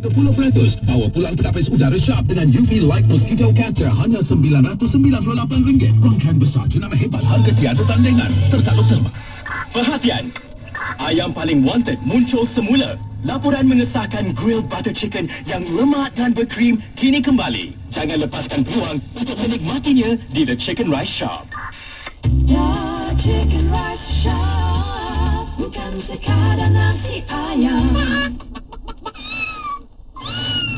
10%. Power pulang penapis udara Sharp dengan UV Light Mosquito Catcher hanya RM998. Rangkaian besar jenama hebat, harga tiada tandingan. Tertakluk terbang. Perhatian! Ayam paling wanted muncul semula. Laporan mengesahkan grilled butter chicken yang lemak dan berkrim kini kembali. Jangan lepaskan peluang untuk menikmatinya di The Chicken Rice Shop. The Chicken Rice Shop, bukan sekadar nasi ayam.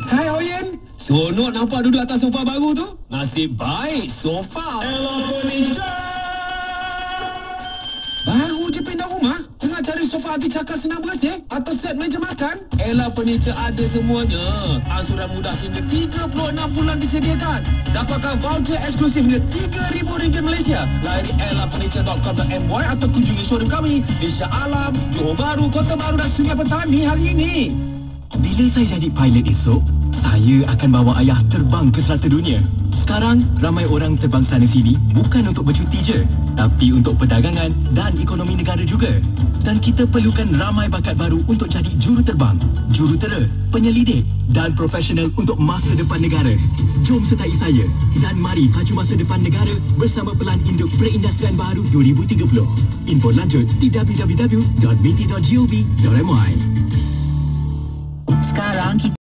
Hai Oyen, seronok nampak duduk atas sofa baru tu. Nasib baik sofa Ella Furniture. Baru je pindah rumah, tengah cari sofa anti cakar senang bersih atau set meja makan. Ella Furniture ada semuanya. Ansuran mudah sehingga 36 bulan disediakan. Dapatkan voucher eksklusifnya RM3,000 Malaysia. Layari ellafurniture.com.my atau kunjungi showroom kami di Shah Alam, Johor Bahru, Kota Baru dan Sungai Petani hari ini. Bila saya jadi pilot esok, saya akan bawa ayah terbang ke serata dunia. Sekarang, ramai orang terbang sana sini bukan untuk bercuti je, tapi untuk perdagangan dan ekonomi negara juga. Dan kita perlukan ramai bakat baru untuk jadi juruterbang, jurutera, penyelidik dan profesional untuk masa depan negara. Jom sertai saya dan mari pacu masa depan negara bersama Pelan Induk Perindustrian Baru 2030. Info lanjut di www.miti.gov.my. Sekarang kita